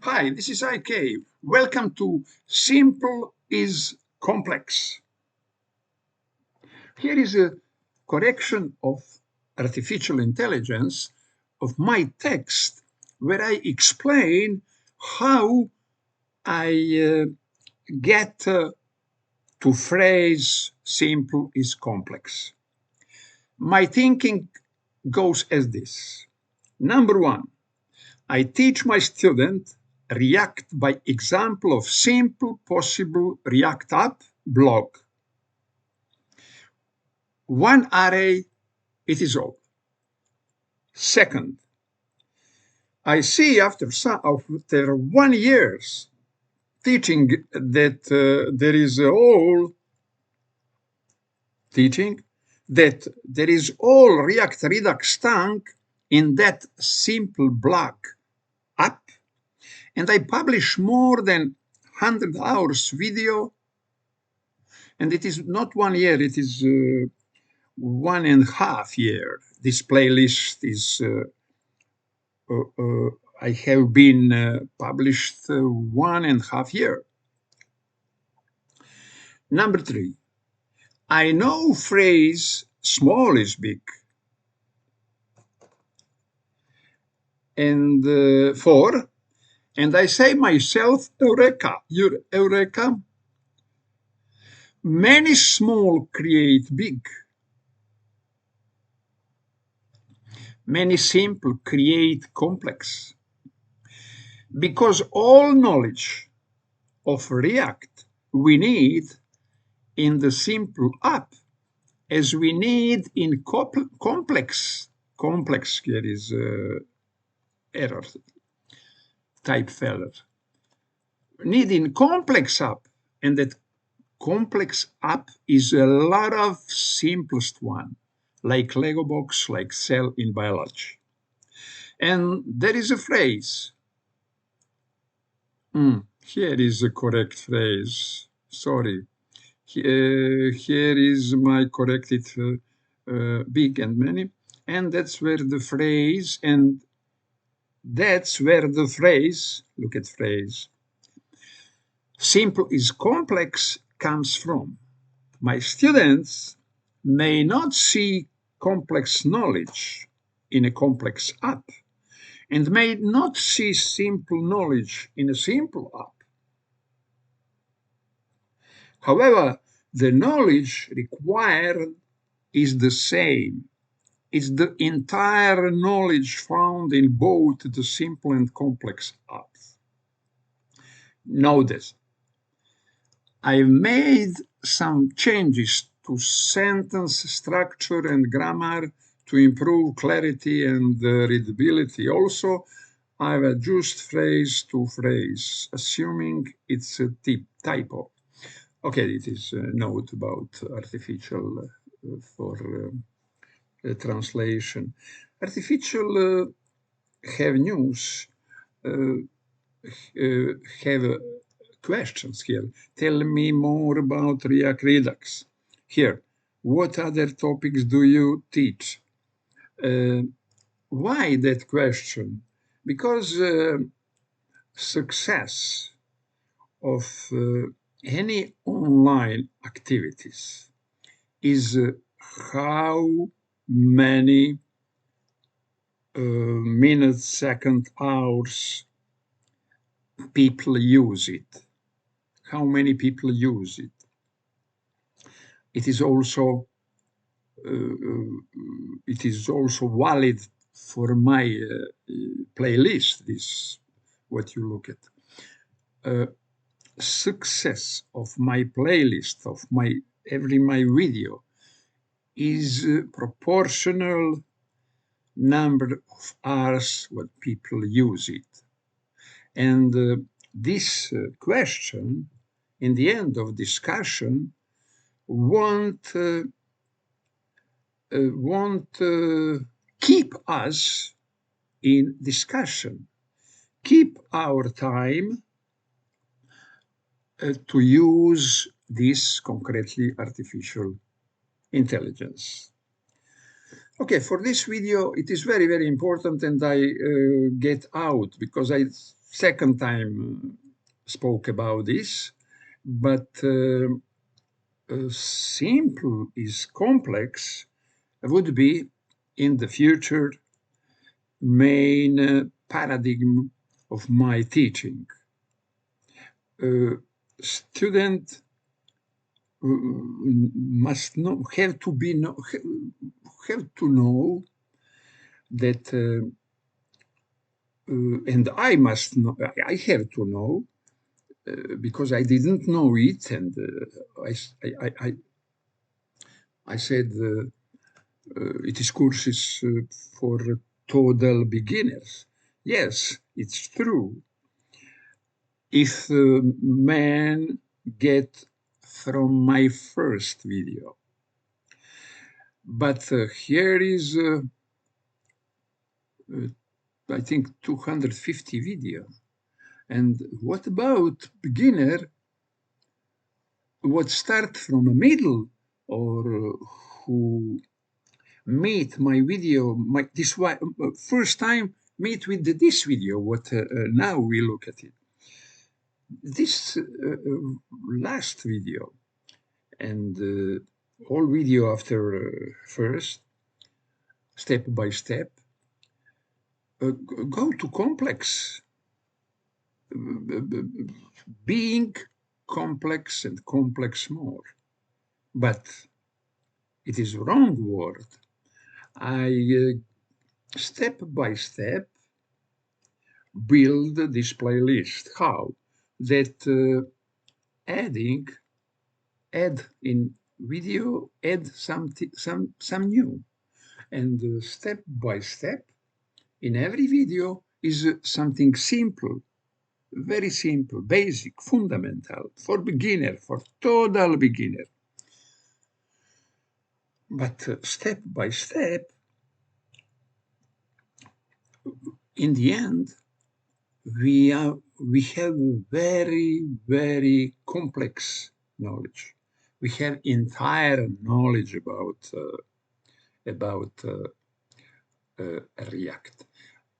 Hi, this is IK. Welcome to Simple is Complex. Here is a correction of artificial intelligence of my text where I explain how I get to phrase simple is complex. My thinking goes as this. Number one, I teach my student React by example of simple possible React app blog. One array, it is all. Second, I see after 1 year teaching that there is all teaching that there is all React Redux tank in that simple blog app, and I publish more than 100 hours video, and it is not 1 year, it is 1.5 years. This playlist is I have been published 1.5 years. Number three, I know phrase small is big. And four, and I say myself, Eureka, Eureka. Many small create big. Many simple create complex. Because all knowledge of React we need in the simple app as we need in complex. Complex here is error, type failure. Need in complex app, and that complex app is a lot of simplest one, like Lego box, like cell in biology. And there is a phrase. Here is the correct phrase. Sorry. Here is my corrected big and many. And that's where the phrase, look at phrase, simple is complex comes from. My students may not see complex knowledge in a complex app and may not see simple knowledge in a simple app. However, the knowledge required is the same. It's the entire knowledge found in both the simple and complex apps. Notice, I've made some changes to sentence structure and grammar to improve clarity and readability. Also, I've adjusted phrase to phrase, assuming it's a typo. Okay, it is a note about artificial for translation. Artificial have news, have questions here. Tell me more about React Redux. Here, what other topics do you teach? Why that question? Because success of any online activities is how many minutes, seconds, hours people use it. How many people use it? It is also valid for my playlist. This what you look at. Success of my playlist, of my video, is proportional number of hours what people use it. And this question, in the end of discussion, won't keep us in discussion, keep our time to use this concretely artificial intelligence. Okay, for this video, it is very, very important, and I get out because I second time spoke about this, but simple is complex would be in the future main paradigm of my teaching. Student must know, have to know that, and I must know, I have to know, because I didn't know it, and I said it is courses for total beginners. Yes, it's true. If man get from my first video, but here is I think 250 video. And what about beginner? What start from a middle, or who meet my video, this first time meet with this video? What now we look at it. This last video and all video after first, step by step, go to complex, being complex and complex more. But it is wrong word. I step by step build this playlist. How? That add in video, add some new, and step by step in every video is something simple, very simple, basic, fundamental, for beginner, for total beginner. But step by step, in the end, we have very, very complex knowledge. We have entire knowledge about React.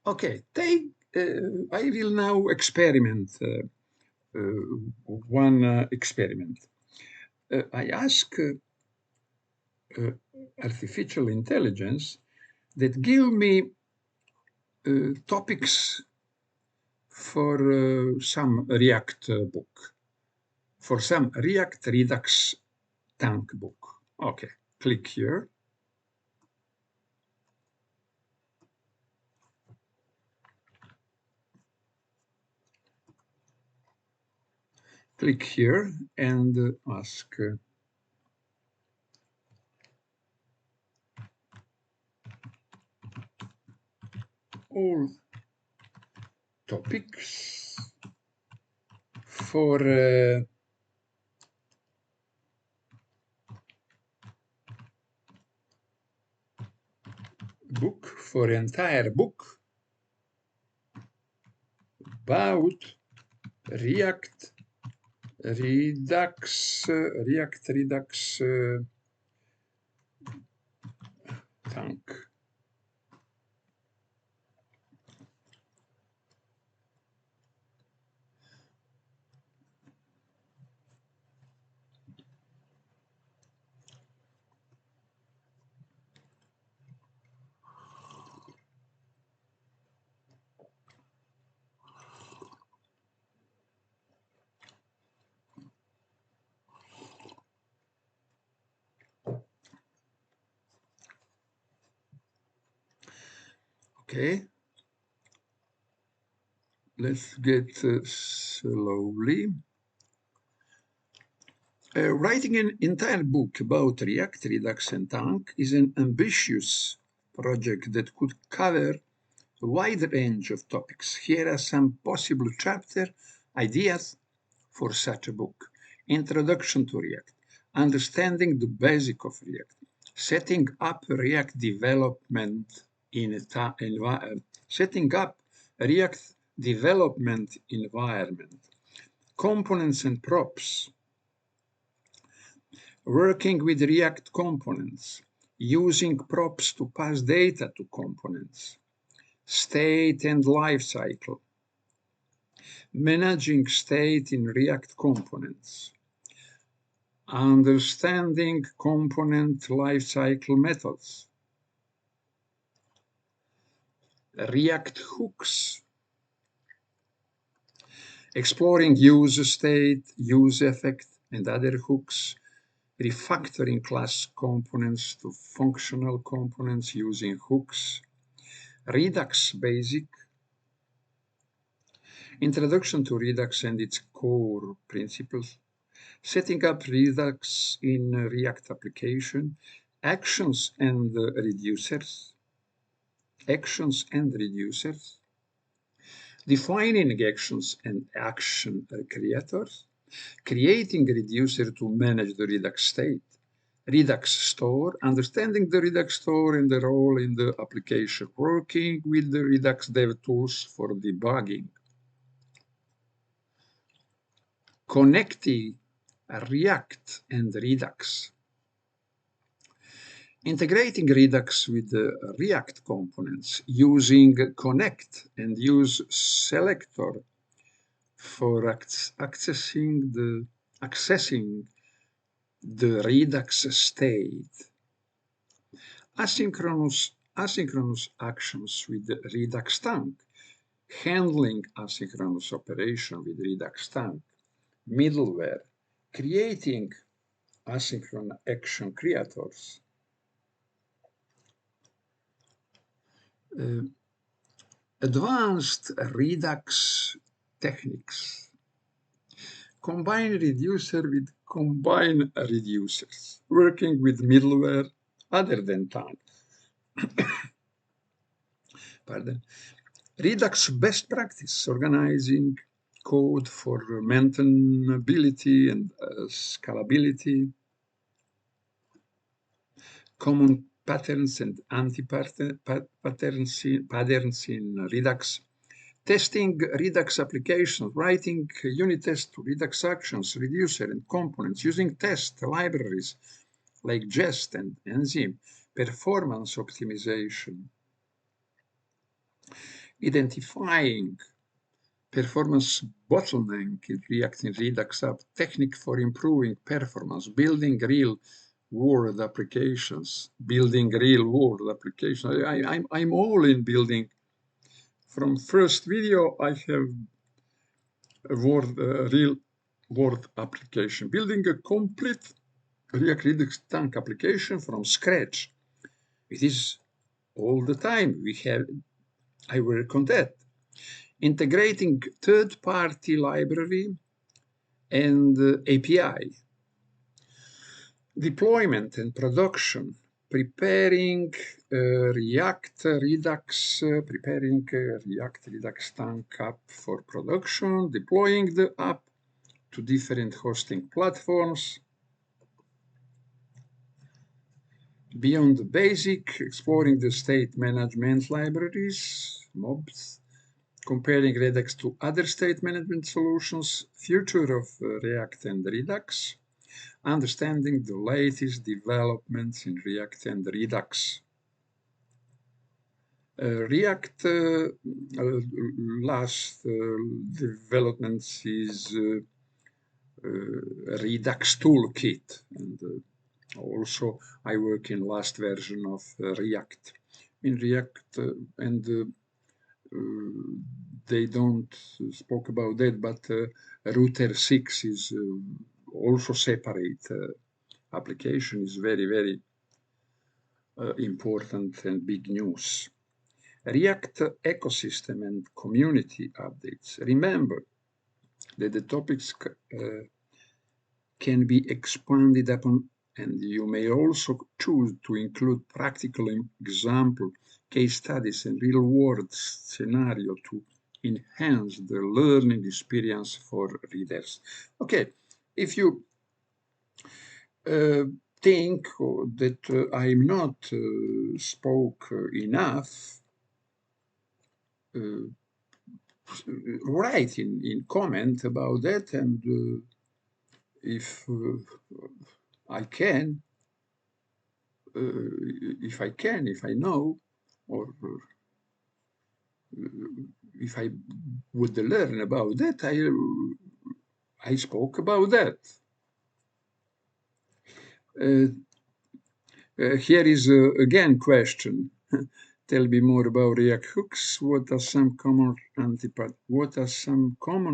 Okay, I will now experiment one experiment. I ask artificial intelligence that give me topics for some React book, for some React Redux tank book. Okay, click here. Click here and ask all topics for book, for entire book about React Redux tank. Okay, let's get slowly. Writing an entire book about React Redux and Tank is an ambitious project that could cover a wide range of topics. Here are some possible chapter ideas for such a book. Introduction to React, understanding the basic of React, setting up React development setting up React development environment, components and props, working with React components, using props to pass data to components, state and lifecycle, managing state in React components, understanding component lifecycle methods, React hooks, exploring use state, use effect, and other hooks, refactoring class components to functional components using hooks, Redux basic, introduction to Redux and its core principles, setting up Redux in React application, actions and reducers, defining actions and action creators, creating a reducer to manage the Redux state, Redux store, understanding the Redux store and the role in the application, working with the Redux dev tools for debugging, connecting React and Redux, integrating Redux with the React components, using connect and use selector for accessing the Redux state, asynchronous actions with the Redux tank, handling asynchronous operation with Redux tank, middleware, creating asynchronous action creators, advanced Redux techniques, combine reducer with combine reducers, working with middleware other than tank. Pardon. Redux best practice, organizing code for maintainability and scalability, common patterns and anti-patterns in Redux, testing Redux applications, writing unit tests to Redux actions, reducer and components, using test libraries like Jest and Enzyme, performance optimization, identifying performance bottleneck in React and Redux app, technique for improving performance, building real-world applications, I'm all in building. From first video, I have a real-world application, building a complete React Redux tank application from scratch. It is all the time I work on that. Integrating third-party library and API. Deployment and production. Preparing React Redux tank app for production. Deploying the app to different hosting platforms. Beyond the basic, exploring the state management libraries, mobs, comparing Redux to other state management solutions, future of React and Redux, understanding the latest developments in React and Redux. React last developments is Redux toolkit, and also I work in last version of React. In React they don't spoke about that, but router 6 is also separate application, is very important and big news. React ecosystem and community updates. Remember that the topics can be expanded upon, and you may also choose to include practical example, case studies, and real-world scenario to enhance the learning experience for readers. Okay, if you think that I'm not spoke enough, write in comment about that, and if I can, if I know, or if I would learn about that, I spoke about that. Here is again question. Tell me more about React hooks. What are some common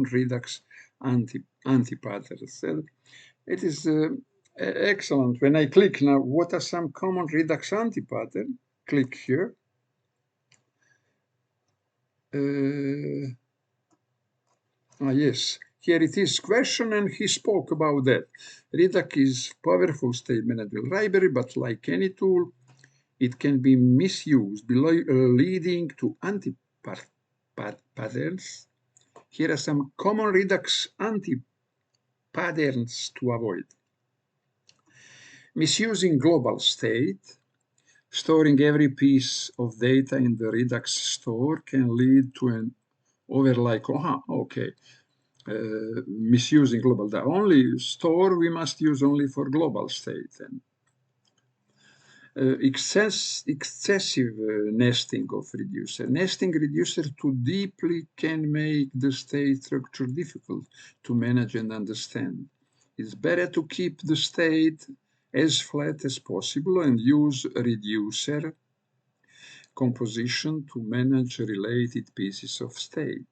Redux anti-patterns? It is excellent. When I click now, what are some common Redux anti-pattern? Click here. Yes, here it is question, and he spoke about that. Redux is powerful state management library, but like any tool, it can be misused, leading to anti-patterns. Here are some common Redux anti-patterns to avoid. Misusing global state. Storing every piece of data in the Redux store can lead to an overlay. Okay. Misusing global data. Only store we must use only for global state. And excessive nesting of reducer. Nesting reducer too deeply can make the state structure difficult to manage and understand. It's better to keep the state as flat as possible and use a reducer composition to manage related pieces of state.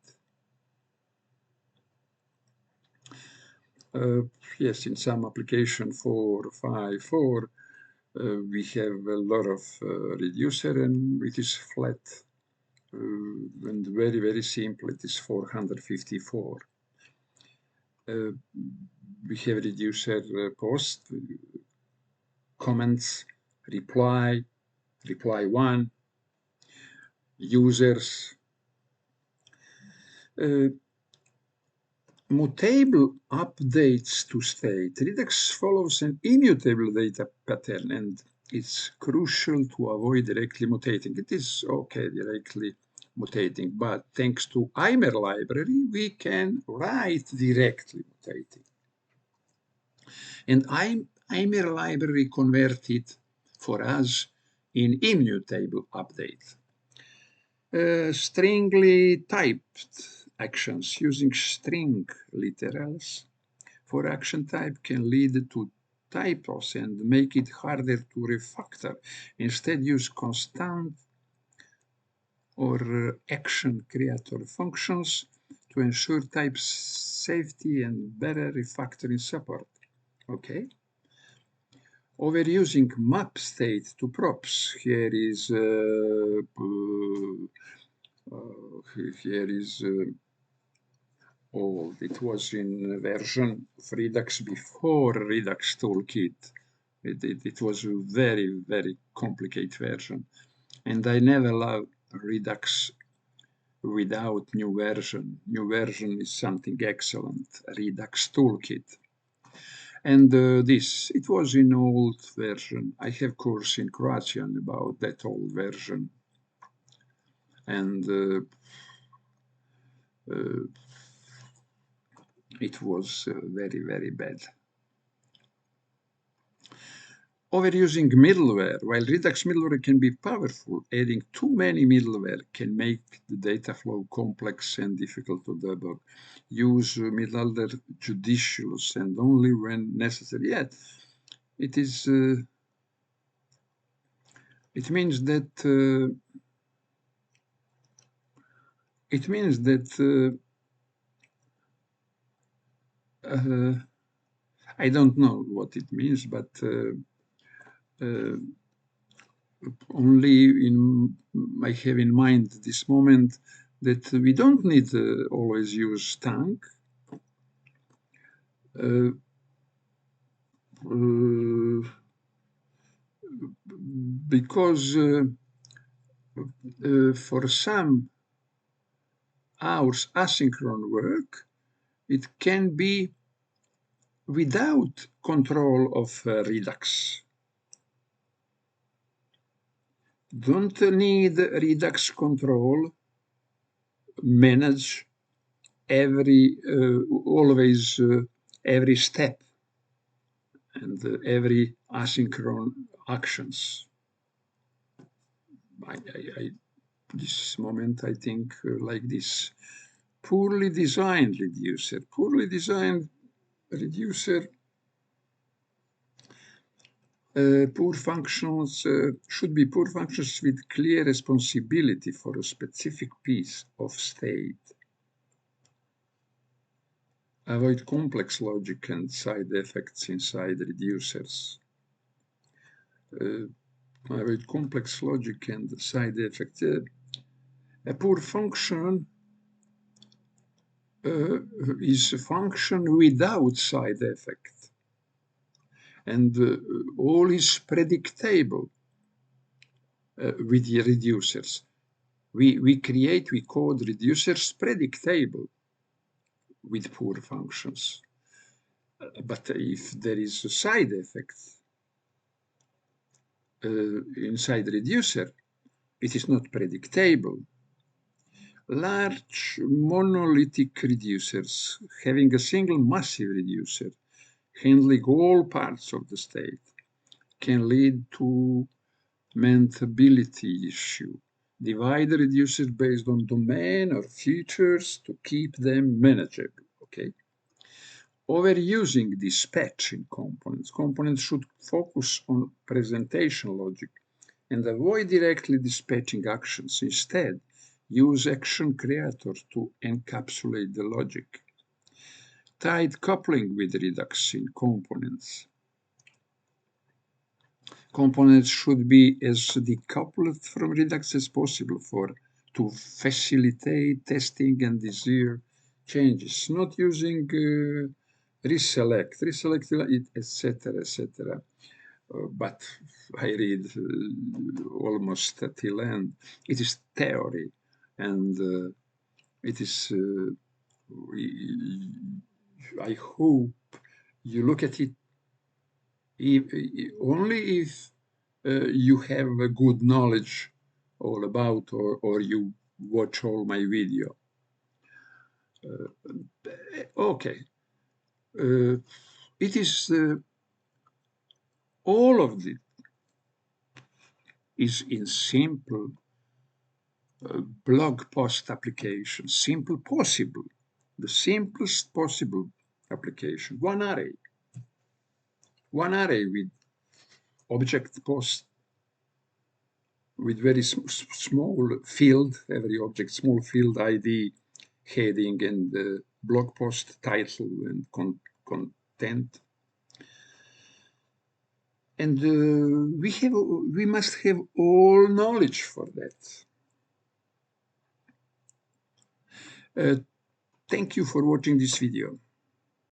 Yes, in some application 4, 5, 4, we have a lot of reducer and it is flat and very, very simple. It is 454. We have reducer post, comments, reply 1, users. Mutable updates to state. Redux follows an immutable data pattern, and it's crucial to avoid directly mutating. It is okay directly mutating, but thanks to Imer library, we can write directly mutating. And Imer library converted for us in immutable update. Stringly typed actions using string literals for action type can lead to typos and make it harder to refactor. Instead, use constant or action creator functions to ensure type safety and better refactoring support. Okay. Overusing map state to props. Here is old. It was in version of Redux before Redux Toolkit. It was a very, very complicated version. And I never loved Redux without new version. New version is something excellent, Redux Toolkit. And it was in old version. I have course in Croatian about that old version. And it was very, very bad. Overusing middleware. While Redux middleware can be powerful, adding too many middleware can make the data flow complex and difficult to debug. Use middleware judicious and only when necessary. Yet, it is. It means that. I don't know what it means, but only I have in mind this moment that we don't need to always use tank. Because for some hours asynchronous work, it can be without control of Redux. Don't need Redux control, manage always every step and every asynchronous actions. this moment, I think, like this. Poorly designed reducer. Poorly designed reducer, poor functions should be poor functions with clear responsibility for a specific piece of state. Avoid complex logic and side effects inside reducers. Avoid complex logic and side effects. A poor function is a function without side effect, and all is predictable with the reducers. We code reducers predictable with poor functions. But if there is a side effect inside reducer, it is not predictable. Large monolithic reducers having a single massive reducer handling all parts of the state can lead to mentability issue. Divide the reducers based on domain or features to keep them manageable. Okay. Overusing dispatching components. Components should focus on presentation logic and avoid directly dispatching actions. Instead, use action creators to encapsulate the logic. Tight coupling with Redux in components. Components should be as decoupled from Redux as possible to facilitate testing and desire changes, not using reselect it, etc., etc. But I read almost till end. It is theory, and it is. I hope you look at it only if you have a good knowledge all about, or you watch all my video. Okay. It is all of it is in simple blog post application, simple possible, the simplest possible application. One array with object post with very small field, every object, small field ID, heading, and blog post title and content. And we must have all knowledge for that. Thank you for watching this video.